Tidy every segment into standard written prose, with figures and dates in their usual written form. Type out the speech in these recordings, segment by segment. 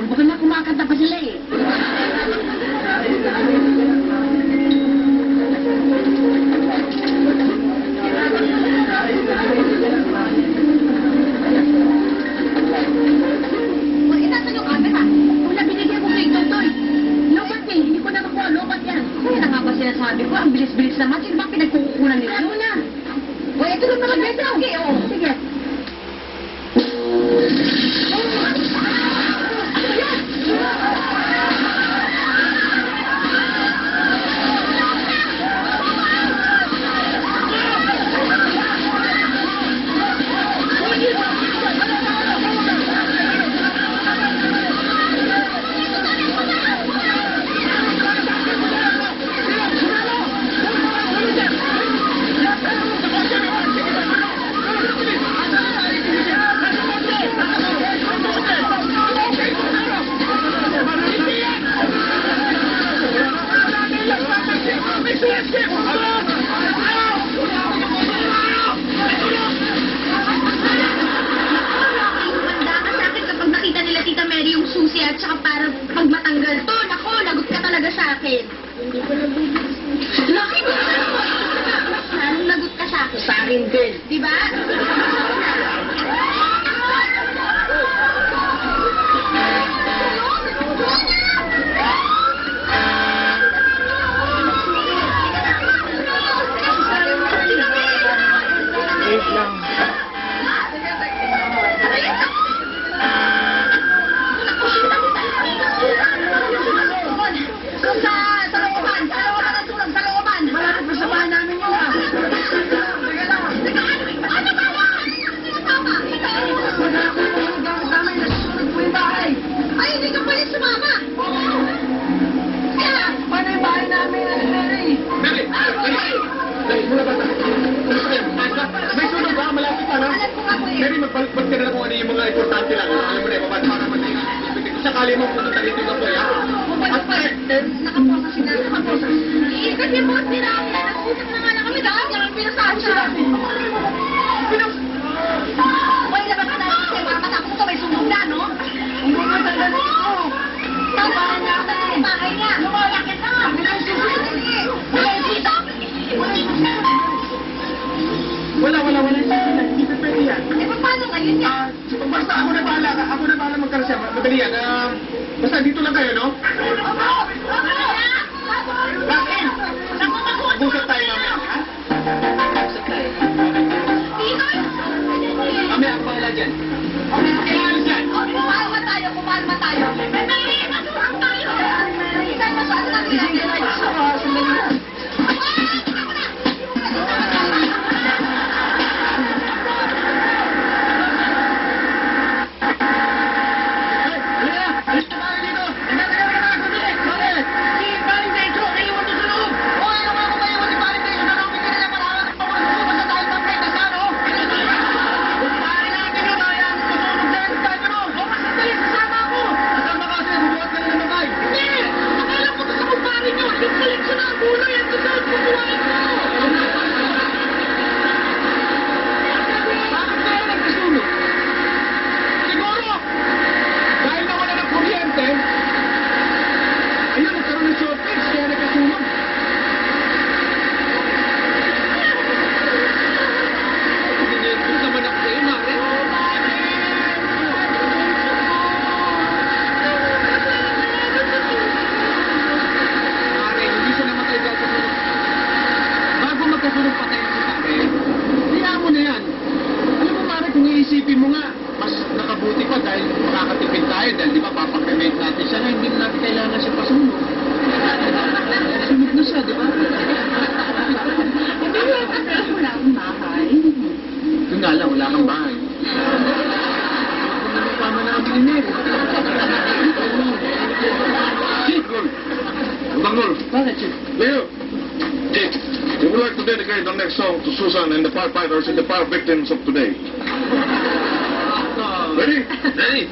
Baka na kumakanta pa sila eh. Inasan yung camera? Wala, binigyan ko kay Totoy. Lobat eh, hindi ko na makuha. Lobat yan. Kaya na nga ba sinasabi ko? Ang bilis-bilis naman. Sino ba pinagkukunan nila? Ano na? O, ito na mga beses. Okay, oo. Sige. At saka para pag matanggal to, nako, lagot ka talaga sa akin. Hindi ko nabibigis. Laki ko na lagot ka sa akin. Sa akin din. Diba? Wait lang. Magpalit ka na kung ano yung mga importante lang. Alam mo na, para matay nga. Sakali mo pumunta dito yung apoy, ha? Nakaposa sila. Nakaposa. Eh, kasi mo sila. Nagsusap na nga lang kami. Dahil yung pinasahan siya. Uy, labas ka na. Kasi matatakot ko. May sunog na, no? Hindi mo talaga dito. Tawaran niya ako sa bahay niya. Lumalakit na. Wala yung dito. Wala. Hindi pa pwede yan. Eh, paano ngayon yan? Basta ako na bahala. Ako na bahala magkarasya. Madali yan. Basta dito lang kayo, no? Bakit? Busap tayo mamaya, ha? Busap tayo. Mamaya ako bahala dyan. Kailangan dyan. Kumalma tayo. May masurang tayo. Isang masyado na nila. Isipin mo nga, mas nakabuti pa dahil makakatipid tayo dahil di ba papakremate natin siya na hindi na natin kailangan siya pasunog. Sunog na siya, di ba? Wala akong bahay. Yung nga lang, wala kang bahay. Kung pama na ang binimir. Chief, Bangol. Bakit, Chief? Leo. Chief, we would like to dedicate the next song to Susan and the firefighters and the fire victims of today. Ready? Ready.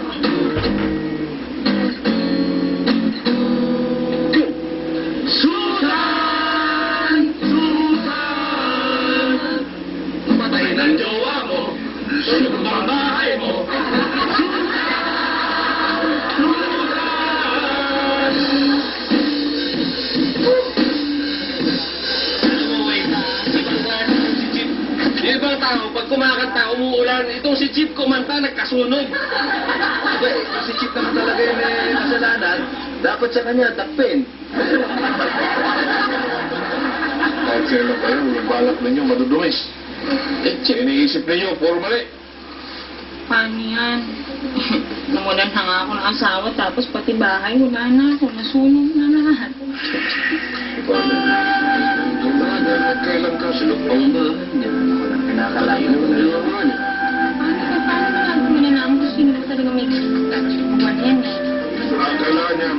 Go. Susan! Susan! Patay ng jowa mo. Sunog ang bahay mo. Susan! Susan! yan. Itong si Chief kumanta, nagkasunog. Hindi, kung si Chief naman talaga yung may kasalanan, dapat sa kanya takpin. Kahit kailan kayo, yung balak ninyo madudumis. Iniisip ninyo, puro mali. Paano yan? Namulan na nga ako ng asawa, tapos pati bahay, wala na ako. Nasunog na lahat. Kahit kailan ka, silugpang ba? Hindi mo naman pinakalayo mo na naman. Paano na lang kung nalaman ko sino talaga may buwan yan eh. Kailangan niya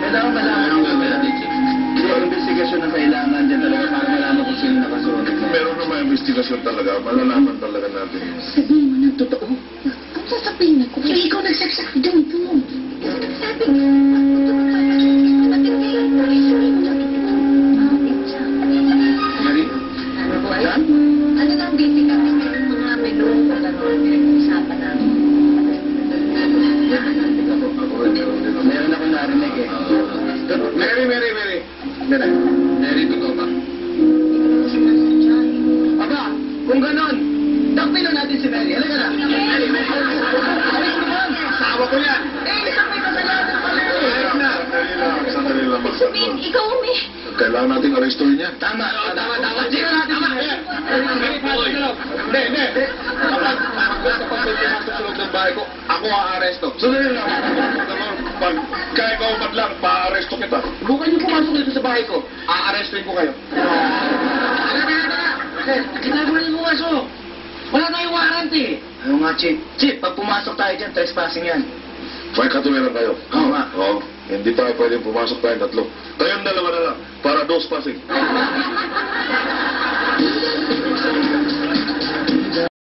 Kailangan malaman Ayaw nga natin, Chief. yung investigasyon na kailangan dyan talaga para malaman kung sino nakasunog. Meron naman investigasyon talaga, malalaman talaga natin. Sabihin mo ng totoo. Kung sasabihin ako, kaya ikaw nagsaksak doon po. Ikaw nagsabi. Mary? Ano po ay? Ano lang busy kami ng mga menu o gano'n pinag-uusapan namin. Meron akong narinig eh. Mary. Mary, totoo ba? Aba, kung ganon, takpin na natin si Mary. Halika na. Mary. Asawa ko yan! Isang may kasalanan pala eh. Sandali lang. Sabihin, ikaw umi. Kailangan natin arrestuhin niya. Tama. Sige natin si Mary. Hindi. Kapag may pumasok sa loob ng bahay ko, ako aaresto. Sandali lang. Pag kaya ka umat lang, pa-aresto kita. Bukan niyo pumasok dito sa bahay ko. Aarestuin ko kayo. Ginagawa niyo pumasok. Wala tayong warrant eh. Ano nga, Chief? Chief, pag pumasok tayo dyan, trespassing yan. May katuwiran kayo. Oo nga. Oo. Hindi tayo pwedeng pumasok tayong tatlo. Kayong dalawa na lang, para dos passing.